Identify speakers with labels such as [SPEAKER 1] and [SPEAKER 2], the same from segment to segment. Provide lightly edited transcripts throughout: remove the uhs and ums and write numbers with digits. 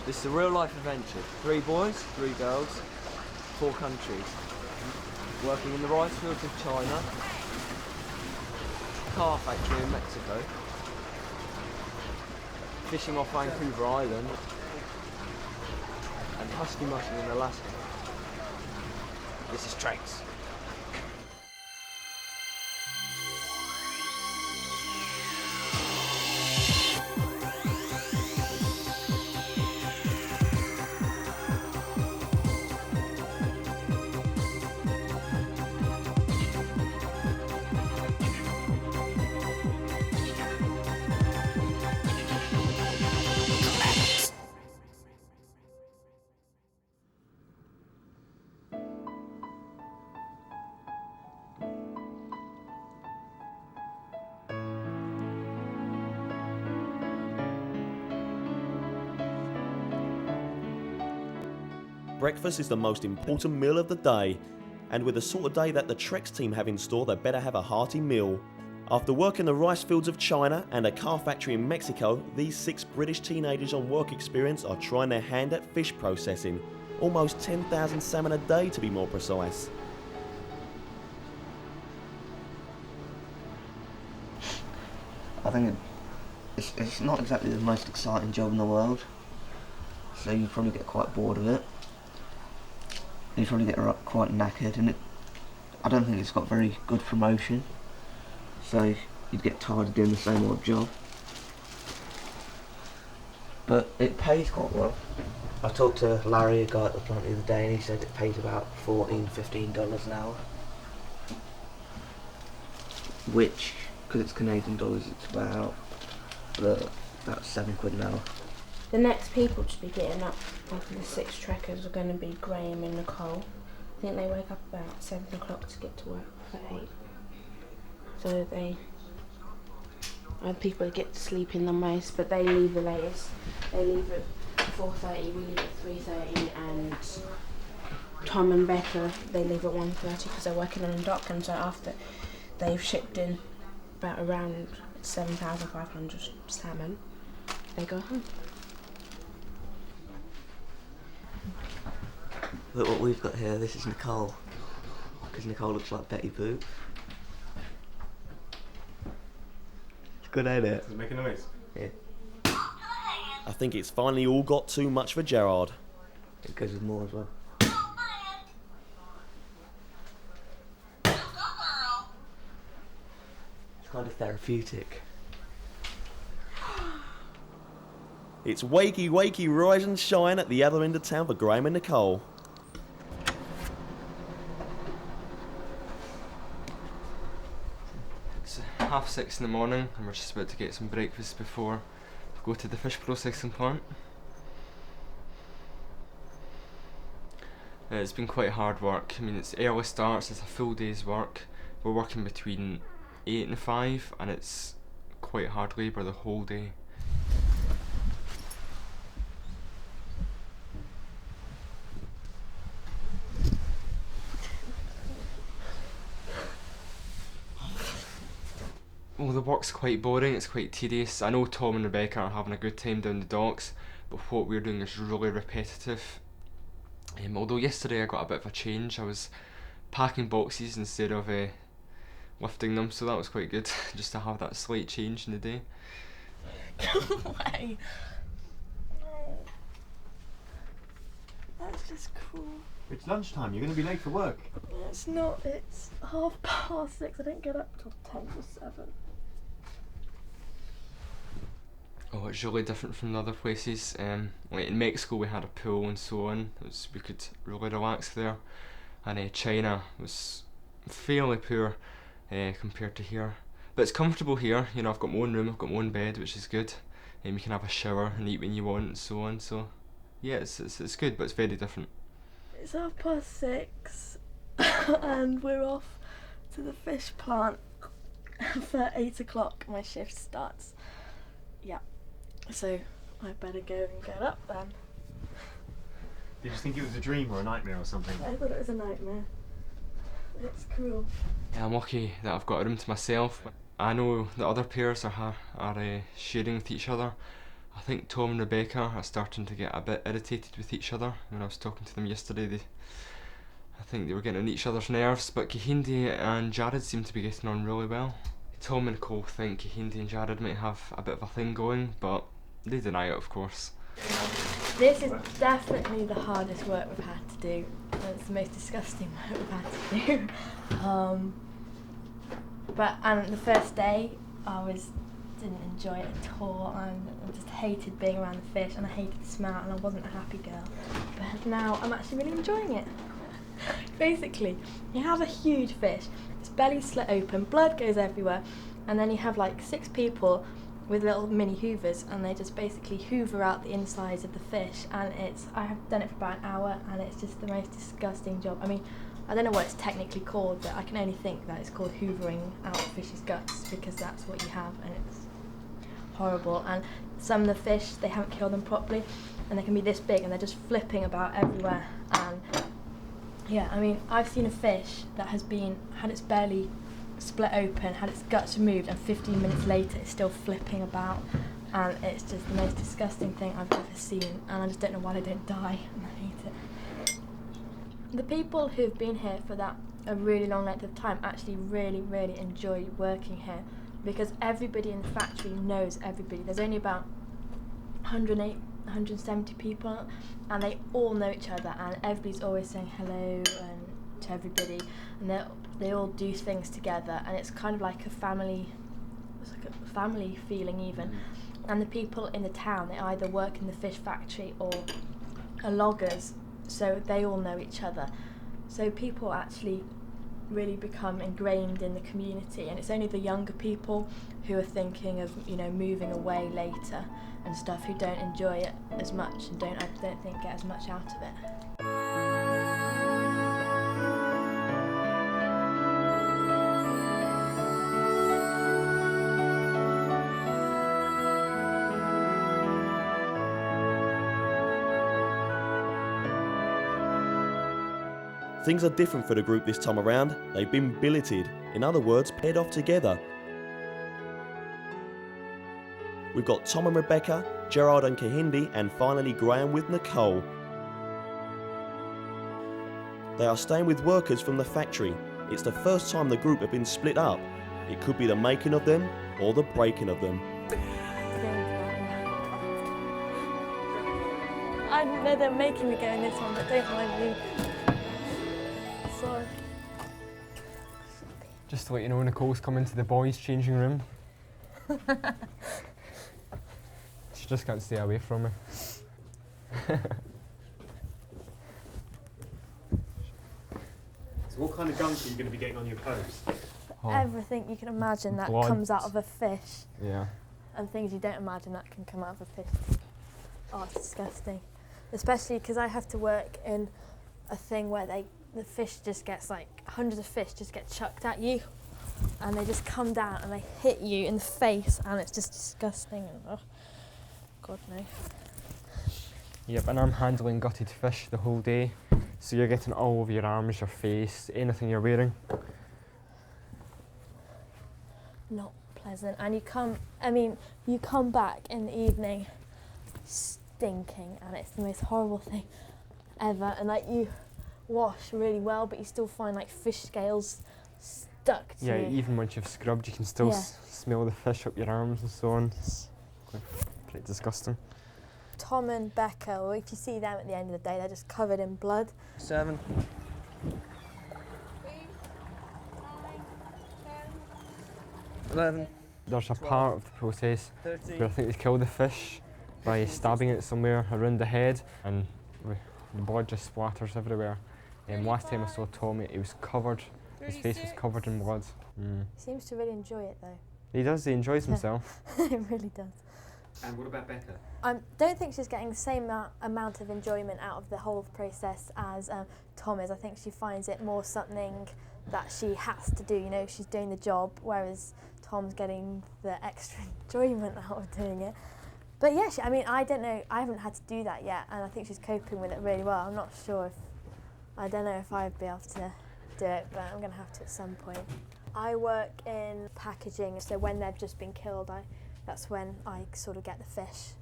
[SPEAKER 1] This is a real life adventure. 3 boys, 3 girls, 4 countries. Working in the rice fields of China, car factory in Mexico, fishing off Vancouver Island, and husky mushing in Alaska. This is TREX.
[SPEAKER 2] Breakfast is the most important meal of the day, and with the sort of day that the TREX team have in store, they better have a hearty meal. After working the rice fields of China and a car factory in Mexico, these 6 British teenagers on work experience are trying their hand at fish processing. Almost 10,000 salmon a day to be more precise.
[SPEAKER 3] I think it's not exactly the most exciting job in the world, so you probably get quite bored of it. You probably get quite knackered, and I don't think it's got very good promotion, so you'd get tired of doing the same old job. But it pays quite well. I talked to Larry, a guy at the plant the other day, and he said it pays about $14–15 an hour, which, because it's Canadian dollars, it's about £7 an hour.
[SPEAKER 4] The next people to be getting up after the 6 trekkers are going to be Graham and Nicole. I think they wake up about 7 o'clock to get to work for 8. So people that get to sleep in the most, but they leave the latest. They leave at 4:30, we leave at 3:30, and Tom and Becca, they leave at 1:30 because they're working on a dock, and so after they've shipped in around 7,500 salmon, they go home.
[SPEAKER 3] Look what we've got here, this is Nicole, because Nicole looks like Betty Boop. It's good, ain't it?
[SPEAKER 5] Does it make a noise?
[SPEAKER 3] Yeah.
[SPEAKER 2] I think it's finally all got too much for Gerard.
[SPEAKER 3] It goes with more as well. It's kind of therapeutic.
[SPEAKER 2] It's wakey wakey rise and shine at the other end of town for Graham and Nicole.
[SPEAKER 1] It's 6:30 in the morning, and we're just about to get some breakfast before we go to the fish processing plant. It's been quite hard work. I mean, it's early starts, it's a full day's work. We're working between 8 and 5, and it's quite hard labour the whole day. Well, the work's quite boring, it's quite tedious. I know Tom and Rebecca are having a good time down the docks, but what we're doing is really repetitive. Although yesterday I got a bit of a change. I was packing boxes instead of lifting them, so that was quite good, just to have that slight change in the day.
[SPEAKER 6] Go away. No. That's just cool.
[SPEAKER 5] It's lunchtime, you're going to be late for work.
[SPEAKER 6] It's not, it's 6:30. I don't get up till 10 to 7.
[SPEAKER 1] Oh, it's really different from the other places. Like in Mexico we had a pool and so on, we could really relax there. And China was fairly poor compared to here. But it's comfortable here, you know, I've got my own room, I've got my own bed, which is good. You can have a shower and eat when you want and so on, so yeah, it's good, but it's very different.
[SPEAKER 6] It's 6:30 and we're off to the fish plant for 8 o'clock. My shift starts. Yeah, so I better go and get up then.
[SPEAKER 5] Did you think it was a dream or a nightmare or something?
[SPEAKER 6] I thought it was a nightmare. It's cool.
[SPEAKER 1] Yeah, I'm lucky that I've got a room to myself. I know the other pairs are sharing with each other. I think Tom and Rebecca are starting to get a bit irritated with each other. When I was talking to them yesterday, I think they were getting on each other's nerves, but Kahindi and Jared seem to be getting on really well. Tom and Nicole think Kahindi and Jared might have a bit of a thing going, but they deny it, of course.
[SPEAKER 6] This is definitely the hardest work we've had to do. It's the most disgusting work we've had to do. And the first day, didn't enjoy it at all, and I just hated being around the fish, and I hated the smell, and I wasn't a happy girl. But now I'm actually really enjoying it. Basically, you have a huge fish, its belly's slit open, blood goes everywhere, and then you have like 6 people with little mini hoovers, and they just basically hoover out the insides of the fish, and I have done it for about an hour, and it's just the most disgusting job. I mean, I don't know what it's technically called, but I can only think that it's called hoovering out fish's guts, because that's what you have, and it's horrible. And some of the fish, they haven't killed them properly, and they can be this big, and they're just flipping about everywhere. And yeah, I mean, I've seen a fish that has had its belly split open, had its guts removed, and 15 minutes later it's still flipping about, and it's just the most disgusting thing I've ever seen, and I just don't know why they don't die, and I hate it. The people who've been here for a really long length of time actually really, really enjoy working here, because everybody in the factory knows everybody. There's only about 108, 170 people, and they all know each other, and everybody's always saying hello to everybody, and they all do things together, and it's kind of like a family. It's like a family feeling even. And the people in the town, they either work in the fish factory or are loggers, so they all know each other. So people actually really become ingrained in the community, and it's only the younger people who are thinking of, moving away later and stuff, who don't enjoy it as much and I don't think get as much out of it.
[SPEAKER 2] Things are different for the group this time around. They've been billeted, in other words, paired off together. We've got Tom and Rebecca, Gerard and Kahindi, and finally Graham with Nicole. They are staying with workers from the factory. It's the first time the group have been split up. It could be the making of them or the breaking of them.
[SPEAKER 6] I know they're making me go in this one, but don't mind me. Sorry.
[SPEAKER 1] Just to let you know, Nicole's come into the boys' changing room. She just can't stay away from me.
[SPEAKER 5] So what kind of gunk are you going to be getting on your clothes?
[SPEAKER 1] Oh,
[SPEAKER 6] Everything you can imagine that
[SPEAKER 1] blood.
[SPEAKER 6] comes out of a fish,
[SPEAKER 1] Yeah.
[SPEAKER 6] and things you don't imagine that can come out of a fish. Oh, it's disgusting. Especially because I have to work in a thing where the fish just gets hundreds of fish just get chucked at you, and they just come down and they hit you in the face, and it's just disgusting. And, oh, God no.
[SPEAKER 1] Yep, and I'm handling gutted fish the whole day, so you're getting all over your arms, your face, anything you're wearing.
[SPEAKER 6] Not pleasant. And you come back in the evening stinking, and it's the most horrible thing ever. And you wash really well, but you still find fish scales stuck to
[SPEAKER 1] Yeah,
[SPEAKER 6] you.
[SPEAKER 1] even once you've scrubbed, you can still smell the fish up your arms and so on. It's pretty disgusting.
[SPEAKER 6] Tom and Becca, or if you see them at the end of the day, they're just covered in blood.
[SPEAKER 3] 7. 11.
[SPEAKER 1] There's a part of the process
[SPEAKER 3] 13.
[SPEAKER 1] where I think they kill the fish by stabbing it somewhere around the head, and the blood just splatters everywhere. Last time I saw Tommy, he was covered, his face was covered in blood.
[SPEAKER 6] He seems to really enjoy it though.
[SPEAKER 1] He does, he enjoys himself.
[SPEAKER 6] It really does.
[SPEAKER 5] And what about Becca?
[SPEAKER 6] I don't think she's getting the same amount of enjoyment out of the whole process as Tom is. I think she finds it more something that she has to do, she's doing the job, whereas Tom's getting the extra enjoyment out of doing it. But yeah, I don't know, I haven't had to do that yet, and I think she's coping with it really well. I'm not sure I don't know if I'd be able to do it, but I'm going to have to at some point. I work in packaging, so when they've just been killed, I
[SPEAKER 7] that's when I sort of get the fish.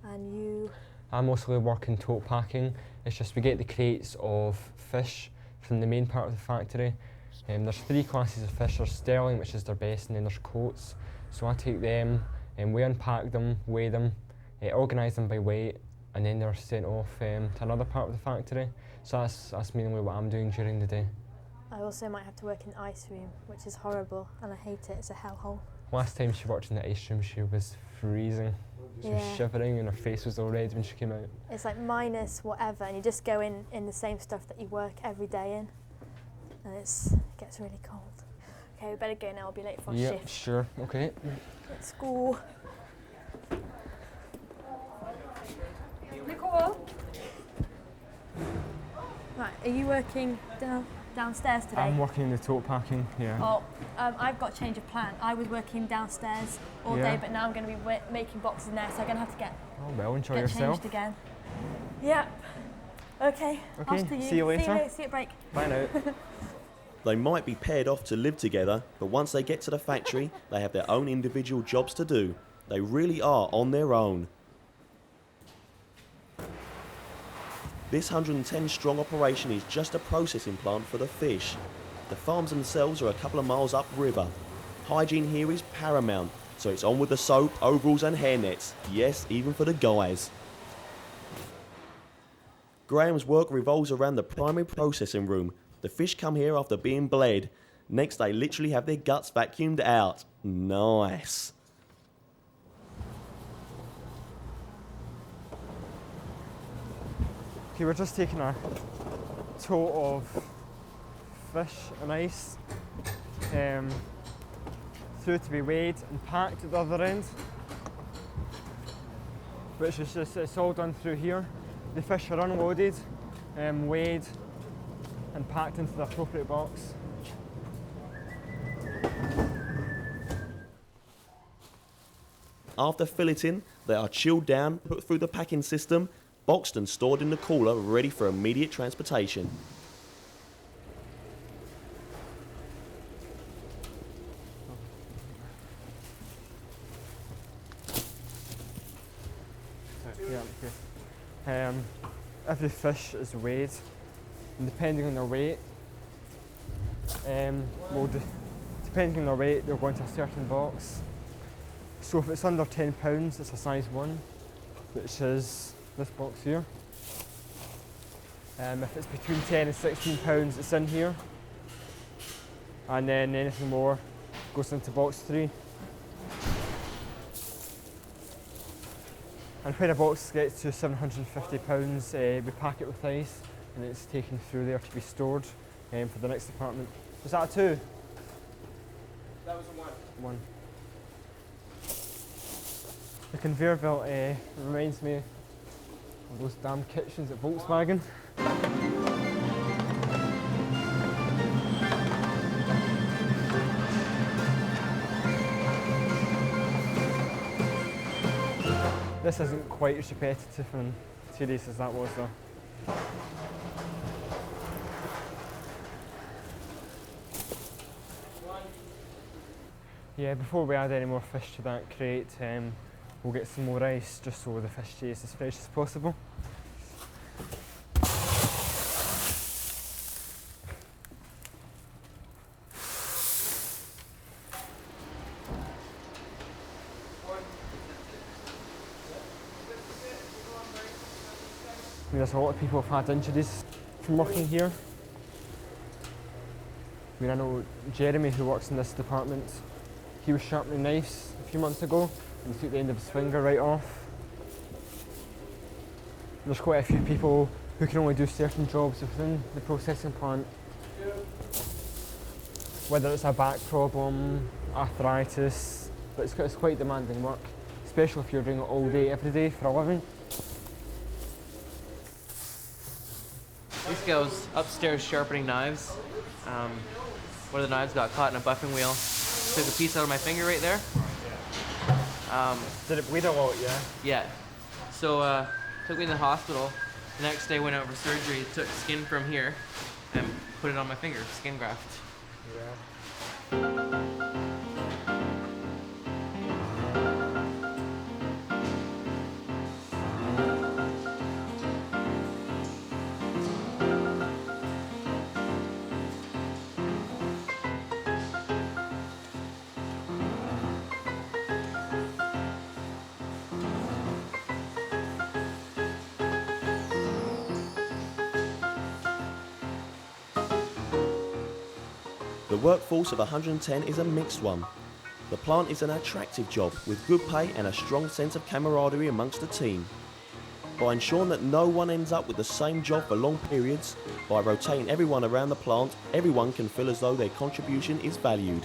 [SPEAKER 7] And you?
[SPEAKER 1] I mostly work in tote packing. It's just we get the crates of fish from the main part of the factory. There's 3 classes of fish. There's sterling, which is their best, and then there's coats. So I take them and we unpack them, weigh them, organise them by weight, and then they're sent off to another part of the factory. So that's mainly what I'm doing during the day.
[SPEAKER 7] I also might have to work in the ice room, which is horrible, and I hate it. It's a hellhole.
[SPEAKER 1] Last time she worked in the ice room, she was freezing. She was shivering and her face was all red when she came out.
[SPEAKER 7] It's like minus whatever, and you just go in the same stuff that you work every day in, and it gets really cold. Okay, we better go now. I'll be late for our shift.
[SPEAKER 1] Sure. Okay.
[SPEAKER 7] Let's go. Nicole. Right, are you working downstairs today?
[SPEAKER 1] I'm working in the tote packing, yeah.
[SPEAKER 7] Oh, I've got a change of plan. I was working downstairs all day, but now I'm going to be making boxes in there, so I'm going to have to get
[SPEAKER 1] Enjoy yourself.
[SPEAKER 7] changed again. Yep. Okay. I'll
[SPEAKER 1] See you later.
[SPEAKER 7] See you at break.
[SPEAKER 1] Bye now.
[SPEAKER 2] They might be paired off to live together, but once they get to the factory, they have their own individual jobs to do. They really are on their own. This 110 strong operation is just a processing plant for the fish. The farms themselves are a couple of miles upriver. Hygiene here is paramount, so it's on with the soap, overalls and hairnets. Yes, even for the guys. Graham's work revolves around the primary processing room. The fish come here after being bled. Next, they literally have their guts vacuumed out. Nice.
[SPEAKER 1] Okay, we're just taking a tote of fish and ice through to be weighed and packed at the other end, which is just, it's all done through here. The fish are unloaded, weighed and packed into the appropriate box.
[SPEAKER 2] After filleting, they are chilled down, put through the packing system, boxed and stored in the cooler, ready for immediate transportation.
[SPEAKER 1] Every fish is weighed, and depending on their weight, depending on their weight, they'll go into a certain box. So if it's under 10 pounds, it's a size 1, which is this box here. If it's between 10 and 16 pounds, it's in here. And then anything more goes into box 3. And when a box gets to 750 pounds, we pack it with ice and it's taken through there to be stored for the next department. Was that a 2?
[SPEAKER 5] That was a 1.
[SPEAKER 1] 1. The conveyor belt reminds me of those damn kitchens at Volkswagen. This isn't quite as repetitive and tedious as that was though. Yeah, before we add any more fish to that crate, we'll get some more ice just so the fish stays as fresh as possible. There's a lot of people who've had injuries from working here. I know Jeremy, who works in this department, he was sharpening knives a few months ago and he took the end of his finger right off. There's quite a few people who can only do certain jobs within the processing plant. Whether it's a back problem, arthritis, but it's quite demanding work, especially if you're doing it all day, every day for a living.
[SPEAKER 8] This guy was upstairs sharpening knives. One of the knives got caught in a buffing wheel. Took a piece out of my finger right there.
[SPEAKER 1] Did it bleed a lot, yeah?
[SPEAKER 8] Yeah. So took me to the hospital. The next day went out for surgery, took skin from here and put it on my finger, skin graft.
[SPEAKER 1] Yeah.
[SPEAKER 2] The workforce of 110 is a mixed one. The plant is an attractive job with good pay and a strong sense of camaraderie amongst the team. By ensuring that no one ends up with the same job for long periods, by rotating everyone around the plant, everyone can feel as though their contribution is valued.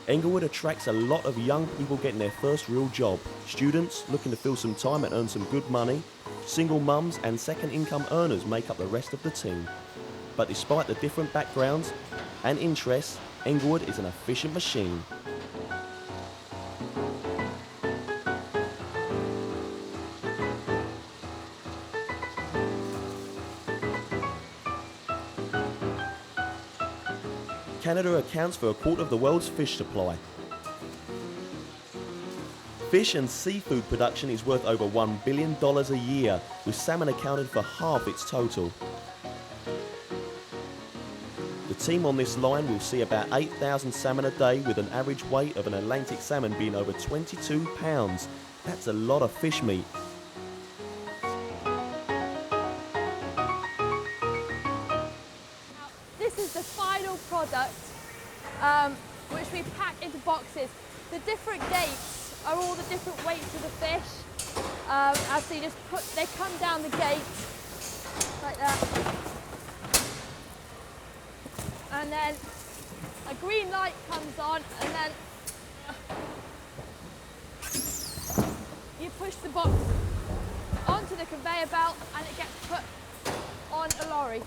[SPEAKER 2] Englewood attracts a lot of young people getting their first real job, students looking to fill some time and earn some good money, single mums and second income earners make up the rest of the team. But despite the different backgrounds and interests, Englewood is an efficient machine. Canada accounts for a quarter of the world's fish supply. Fish and seafood production is worth over $1 billion a year, with salmon accounting for half its total. The team on this line will see about 8,000 salmon a day, with an average weight of an Atlantic salmon being over 22 pounds. That's a lot of fish meat.
[SPEAKER 7] This is the final product, which we pack into boxes. The different gates are all the different weights of the fish. As they come down the gate like that, and then a green light comes on, and then you push the box onto the conveyor belt, and it gets put on a lorry.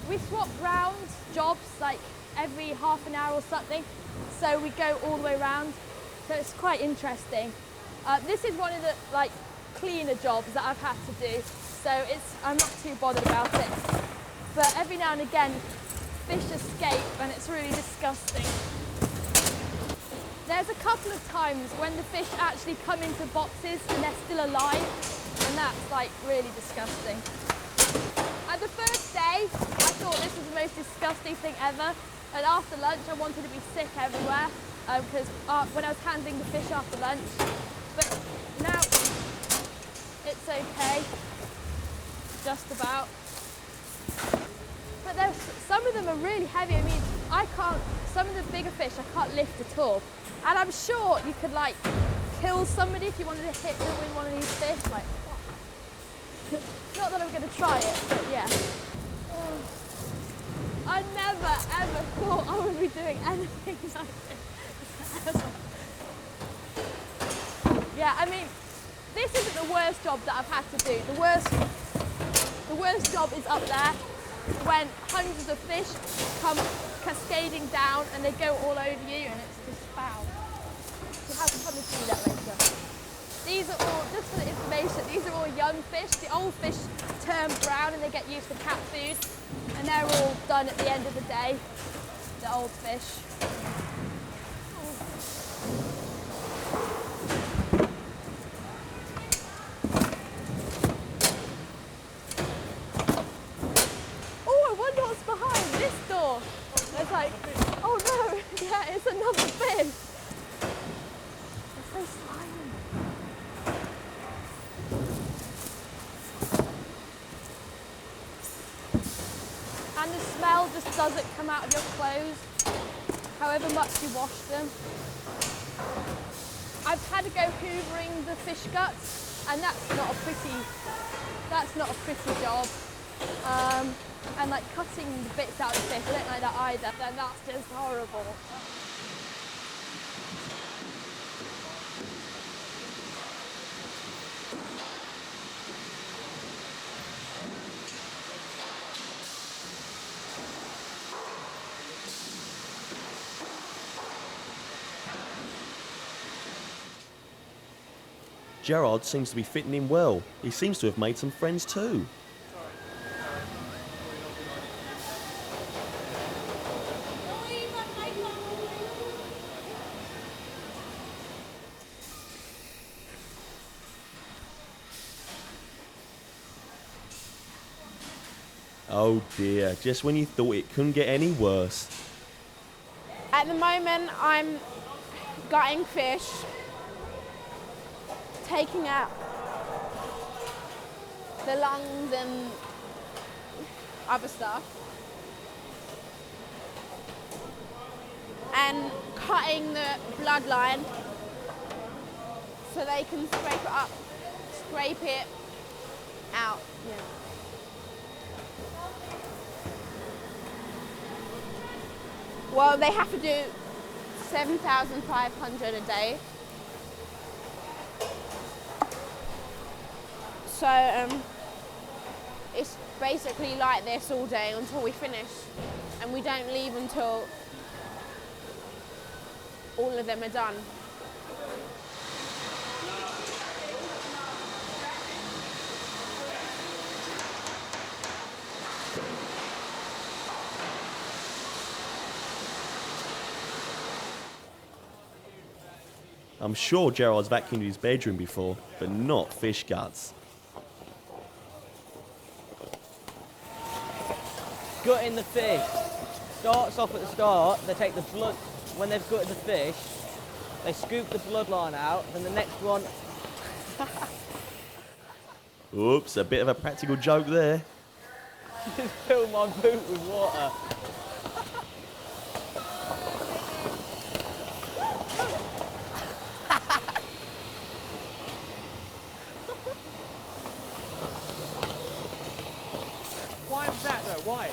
[SPEAKER 7] We swap round jobs like every half an hour or something, so we go all the way around, so it's quite interesting. This is one of the cleaner jobs that I've had to do, so I'm not too bothered about it. But every now and again fish escape and it's really disgusting. There's a couple of times when the fish actually come into boxes and they're still alive, and that's really disgusting. And the first day, I thought this was the most disgusting thing ever, and after lunch I wanted to be sick everywhere because when I was handling the fish after lunch. But now it's okay, just about. But some of them are really heavy. I mean, some of the bigger fish I can't lift at all. And I'm sure you could kill somebody if you wanted to hit them with one of these fish. Not that I'm going to try it, but yeah. I never ever thought I would be doing anything like this. Yeah, I mean, this isn't the worst job that I've had to do. The worst job is up there when hundreds of fish come cascading down and they go all over you, and it's just foul. You'll have to come and see that later. These are all, just for the information, these are all young fish. The old fish turn brown and they get used for cat food, and they're all done at the end of the day, the old fish. Oh, I wonder what's behind this door. It's oh no, yeah, it's another fish. It's so slimy. And the smell just doesn't come out of your clothes, however much you wash them. I've had to go hoovering the fish guts, and that's not a pretty job. And cutting the bits out of the fish, I don't like that either, then that's just horrible.
[SPEAKER 2] Gerard seems to be fitting in well. He seems to have made some friends too. Oh dear, just when you thought it couldn't get any worse.
[SPEAKER 4] At the moment, I'm gutting fish, taking out
[SPEAKER 7] the lungs and other stuff. And cutting the bloodline so they can scrape it up, scrape it out. Yeah. Well, they have to do 7,500 a day. So it's basically like this all day until we finish, and we don't leave until all of them are done.
[SPEAKER 2] I'm sure Gerard's vacuumed his bedroom before, but not fish guts.
[SPEAKER 9] Gutting the fish. Starts off at the start, they take the blood, when they've gutted the fish, they scoop the bloodline out, then the next one...
[SPEAKER 2] Oops, a bit of a practical joke there.
[SPEAKER 9] Just fill my boot with water.
[SPEAKER 5] Why is that though? Why?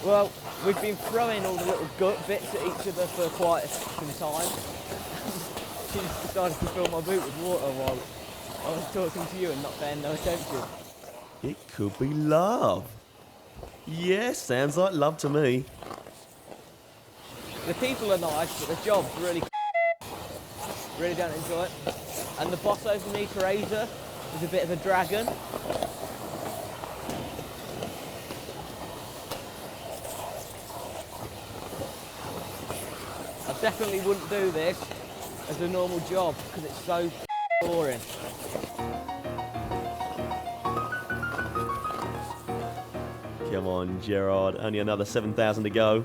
[SPEAKER 9] Well, we've been throwing all the little gut bits at each other for quite some time. She just decided to fill my boot with water while I was talking to you and not paying no attention.
[SPEAKER 2] It could be love. Yeah, sounds like love to me.
[SPEAKER 9] The people are nice, but the job's really really don't enjoy it. And the boss over me, Teresa, is a bit of a dragon. I definitely wouldn't do this as a normal job because it's so boring.
[SPEAKER 2] Come on, Gerard, only another 7,000 to go.